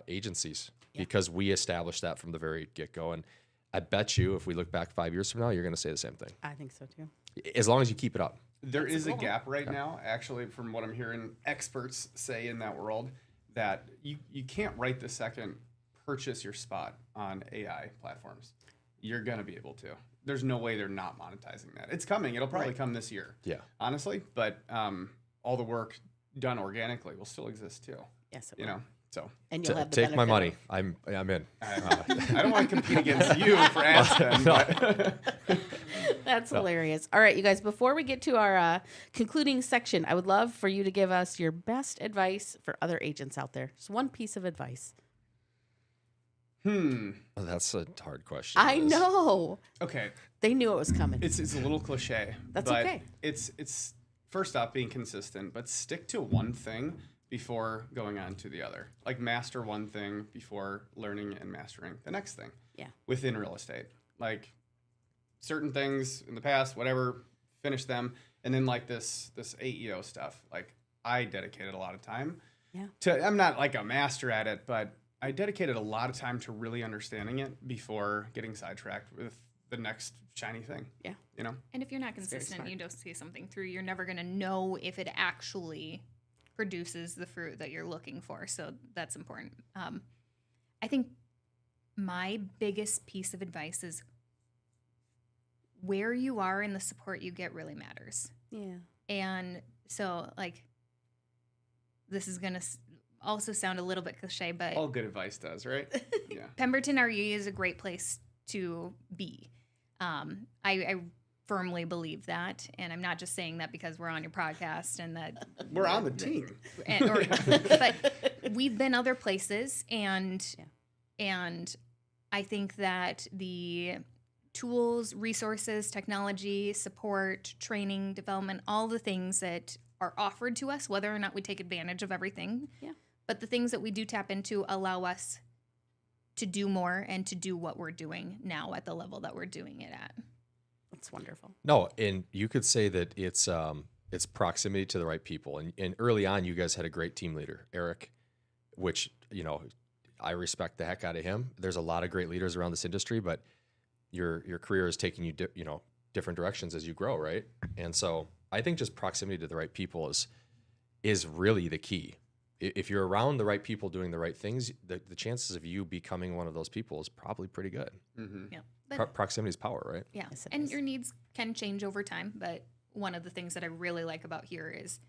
agencies, because we established that from the very get-go. And I bet you if we look back 5 years from now, you're going to say the same thing.
I think so too.
As long as you keep it up.
There is a gap right now, actually, from what I'm hearing experts say in that world, that you can't right the second purchase your spot on AI platforms. You're going to be able to. There's no way they're not monetizing that. It's coming. It'll probably come this year. Yeah. Honestly, but all the work done organically will still exist too.
Yes, it will.
So.
And you'll have the
take my
benefit
money.
of-
I'm in.
I don't want to compete against you for Aspen. But
That's hilarious. All right, you guys, before we get to our concluding section, I would love for you to give us your best advice for other agents out there. Just one piece of advice.
That's a hard question.
I know.
Okay.
They knew it was coming.
It's a little cliche.
That's
but
okay.
It's first off being consistent, but stick to one thing before going on to the other. Like master one thing before learning and mastering the next thing.
Yeah.
Within real estate. Like certain things in the past, whatever, finish them. And then like this AEO stuff, like I dedicated a lot of time to, I'm not like a master at it, but I dedicated a lot of time to really understanding it before getting sidetracked with the next shiny thing. Yeah.
And if you're not consistent, you don't see something through, you're never going to know if it actually produces the fruit that you're looking for. So that's important. I think my biggest piece of advice is where you are and the support you get really matters.
Yeah.
And so, like, this is going to also sound a little bit cliche, but
all good advice does, right? Yeah.
Pemberton RE is a great place to be. I firmly believe that, and I'm not just saying that because we're on your podcast and that
we're on the team.
But we've been other places, and I think that the tools, resources, technology, support, training, development, all the things that are offered to us, whether or not we take advantage of everything. Yeah. But the things that we do tap into allow us to do more and to do what we're doing now at the level that we're doing it at.
That's wonderful.
No, and you could say that it's proximity to the right people. And early on, you guys had a great team leader, Eric, which, I respect the heck out of him. There's a lot of great leaders around this industry, but your career is taking you, different directions as you grow, right? And so I think just proximity to the right people is really the key. If you're around the right people doing the right things, the chances of you becoming one of those people is probably pretty good. Mm-hmm.
Yeah,
proximity is power, right?
Yeah, yes, and your needs can change over time. But one of the things that I really like about here is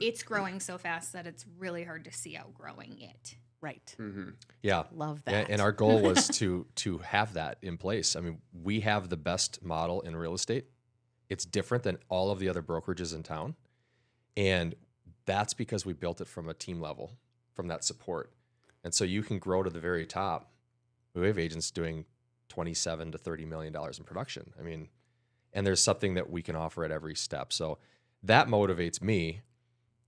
it's growing so fast that it's really hard to see outgrowing it.
Right.
Mm-hmm. Yeah,
love that.
And our goal was to have that in place. I mean, we have the best model in real estate It's different than all of the other brokerages in town. And that's because we built it from a team level, from that support. And so you can grow to the very top. We have agents doing $27 to $30 million in production. I mean, and there's something that we can offer at every step. So that motivates me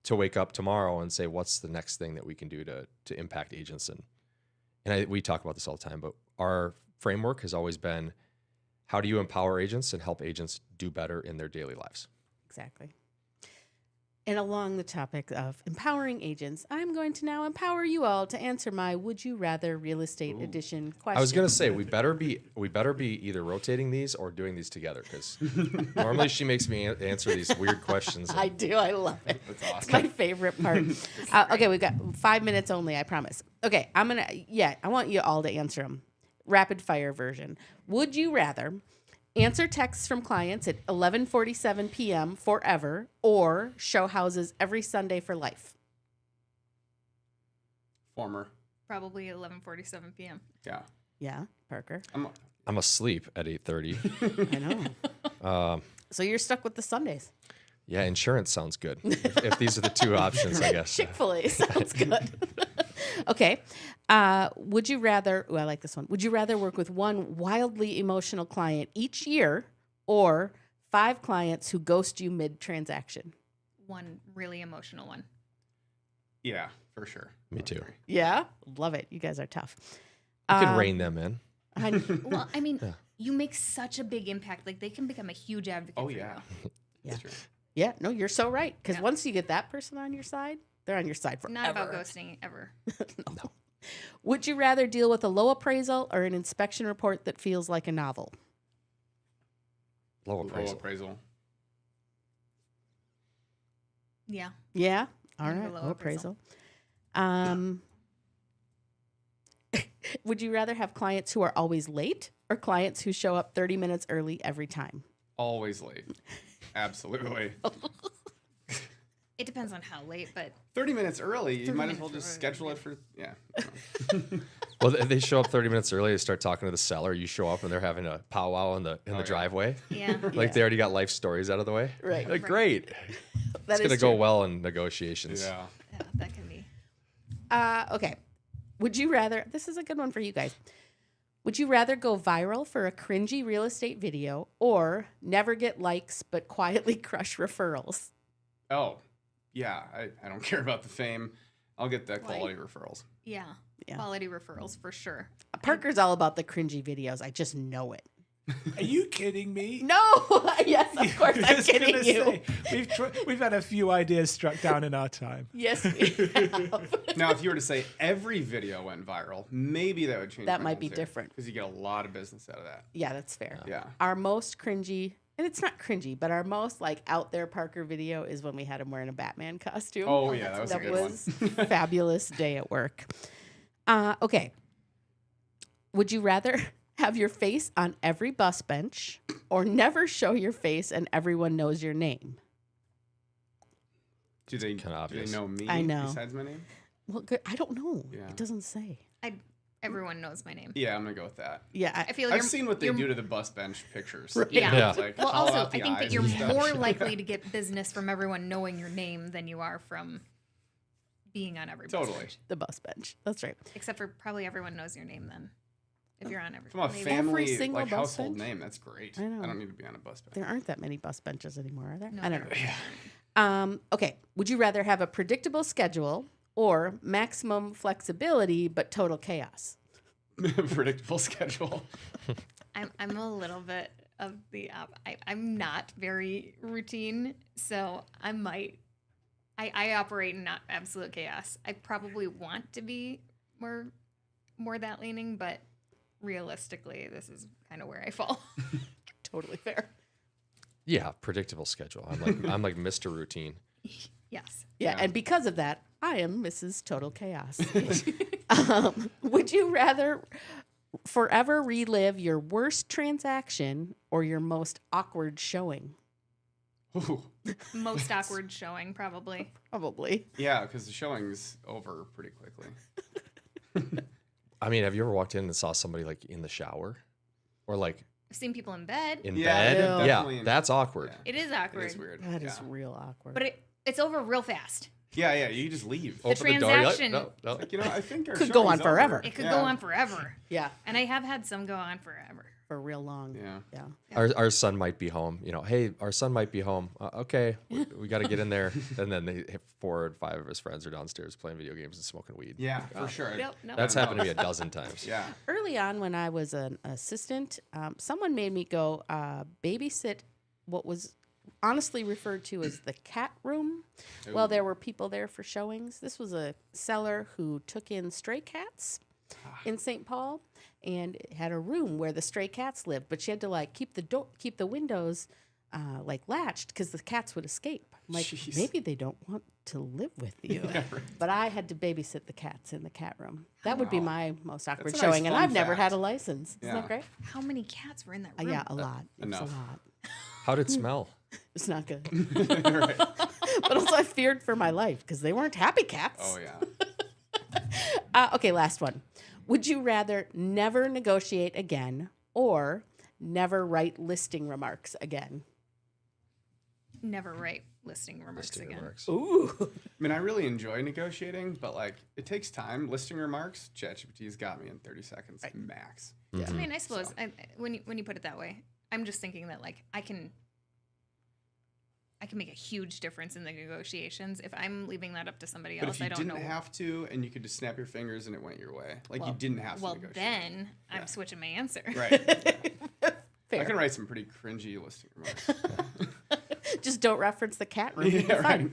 to wake up tomorrow and say, what's the next thing that we can do to impact agents? And we talk about this all the time, but our framework has always been, how do you empower agents and help agents do better in their daily lives?
Exactly. And along the topic of empowering agents, I'm going to now empower you all to answer my Would You Rather Real Estate Edition question.
I was going to say, we better be either rotating these or doing these together, because normally she makes me answer these weird questions.
I do. I love it.
That's
It's
awesome.
my favorite part. Okay, we've got 5 minutes only, I promise. Okay, I want you all to answer them. Rapid fire version. Would you rather answer texts from clients at 11:47 p.m. forever, or show houses every Sunday for life?
Former.
Probably 11:47 p.m.
Yeah.
Yeah, Parker.
I'm asleep at 8:30.
I know. So you're stuck with the Sundays.
Yeah, insurance sounds good. If these are the two options, I guess.
Chick-fil-A sounds good. Okay. Would you rather, I like this one. Would you rather work with one wildly emotional client each year, or 5 clients who ghost you mid-transaction?
One really emotional one.
Yeah, for sure.
Me too.
Yeah? Love it. You guys are tough.
You can rein them in.
Well, I mean, you make such a big impact. Like, they can become a huge advocate
Oh,
for
yeah.
you.
Yeah.
That's true.
Yeah, no, you're so right. Because
Yeah.
once you get that person on your side, they're on your side forever.
Not about ghosting ever.
No. Would you rather deal with a low appraisal or an inspection report that feels like a novel?
Low
Low
appraisal.
appraisal.
Yeah.
Yeah? All
I'm
right,
a
low
low
appraisal. Would you rather have clients who are always late or clients who show up 30 minutes early every time?
Always late. Absolutely.
It depends on how late, but
30 minutes early, you
30
might as well
minutes
just
early,
schedule
yeah.
it for, yeah.
Well, they show up 30 minutes early. They start talking to the seller. You show up and they're having a powwow in the
yeah.
driveway.
yeah.
Like they already got life stories out of the way.
Right.
Like, great.
That
It's going to
is
go
true.
well in negotiations.
Yeah.
Yeah, that can be.
Okay. Would you rather, this is a good one for you guys. Would you rather go viral for a cringy real estate video or never get likes but quietly crush referrals?
Oh, yeah. I don't care about the fame. I'll get the quality referrals.
Yeah.
Yeah.
Quality referrals for sure.
Parker's all about the cringy videos. I just know it.
Are you kidding me?
No, yes, of course I'm
Just
kidding
gonna
you.
say, we've had a few ideas struck down in our time.
Yes, we have.
Now, if you were to say every video went viral, maybe that would change.
That might be different.
because you get a lot of business out of that.
Yeah, that's fair.
Yeah.
Our most cringy, and it's not cringy, but our most like out there Parker video is when we had him wearing a Batman costume.
Oh, yeah, that was a
That
good
was
one.
fabulous day at work. Okay. Would you rather have your face on every bus bench or never show your face and everyone knows your name?
Do they
Kinda obvious.
know me
I know.
besides my name?
Well, good. I don't know.
Yeah.
It doesn't say.
Everyone knows my name.
Yeah, I'm going to go with that.
Yeah.
I feel like
I've seen what they
you're-
do to the bus bench pictures.
Right.
Yeah.
Yeah.
It's like,
Well,
hollow
also,
out
I
the
think that
eyes
you're
and stuff.
more likely to get business from everyone knowing your name than you are from being on every bus
Totally.
bench.
The bus bench. That's right.
Except for probably everyone knows your name then. If you're on every
From a
maybe.
family,
single
like,
bus
household
bench?
name, that's great.
I know.
I don't need to be on a bus bench.
There aren't that many bus benches anymore, are there?
No,
I don't
there
know. Okay. Would you rather have a predictable schedule or maximum flexibility but total chaos?
Predictable schedule.
I'm a little bit of the I'm not very routine, so I operate in not absolute chaos. I probably want to be more that leaning, but realistically, this is kind of where I fall.
Totally fair.
Yeah, predictable schedule. I'm like Mr. Routine.
Yes.
Yeah,
Yeah.
and because of that, I am Mrs. Total Chaos. Would you rather forever relive your worst transaction or your most awkward showing?
Ooh.
Most awkward showing, probably.
Probably.
Yeah, because the showing's over pretty quickly.
I mean, have you ever walked in and saw somebody like in the shower, or like
I've seen people in bed.
In
Yeah,
bed,
yeah,
definitely
yeah,
in-
that's awkward.
Yeah.
It is awkward.
It is weird.
That
yeah.
is real awkward.
But it's over real fast.
Yeah, you just leave.
Open the door, you're like,
transaction-
no.
Like, I think our
Could go
showing's
on forever.
over.
It could
Yeah.
go on forever.
yeah,
And I have had some go on forever.
for real long.
Yeah.
Yeah.
Our son might be home. Hey, our son might be home. Okay, we got to get in there. And then 4 or 5 of his friends are downstairs playing video games and smoking weed.
Yeah, for sure.
Nope.
That's happened to me a dozen times.
Yeah.
Early on, when I was an assistant, someone made me go babysit what was honestly referred to as the cat room. Well, there were people there for showings. This was a seller who took in stray cats in St. Paul and had a room where the stray cats lived, but she had to keep the windows latched because the cats would escape. I'm like,
Jeez.
maybe they don't want to live with you. But I had to babysit the cats in the cat room. That would be my most awkward
That's a nice
showing, and
fun
I've never
fact.
had a license. Isn't
Yeah.
that great?
How many cats were in that room?
Yeah, a lot. It was a
Enough.
lot.
How'd it smell?
It's not good.
Right.
But also, I feared for my life because they weren't happy cats.
Oh yeah.
Okay, last one. Would you rather never negotiate again or never write listing remarks again?
Never write listing remarks
Listing
again.
remarks.
Ooh.
I mean, I really enjoy negotiating, but it takes time. Listing remarks, ChatGPT's got me in 30 seconds max.
Yeah.
I mean, I suppose when you put it that way, I'm just thinking that I can make a huge difference in the negotiations if I'm leaving that up to somebody
But
else.
if you
I don't
didn't
know.
have to, and you could just snap your fingers and it went your way, you
Well-
didn't have to
Well,
negotiate.
then
Yeah.
I'm switching my answer.
Right.
Fair.
I can write some pretty cringy listing remarks.
Just don't reference the cat room.
Yeah,
It's fun.
right.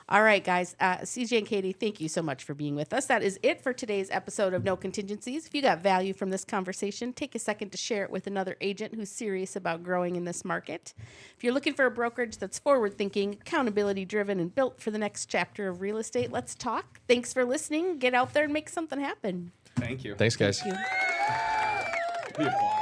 All right, guys. CJ and Katie, thank you so much for being with us. That is it for today's episode of No Contingencies. If you got value from this conversation, take a second to share it with another agent who's serious about growing in this market. If you're looking for a brokerage that's forward-thinking, accountability-driven, and built for the next chapter of real estate, let's talk. Thanks for listening. Get out there and make something happen.
Thank you.
Thanks, guys.
Thank you.
The applause.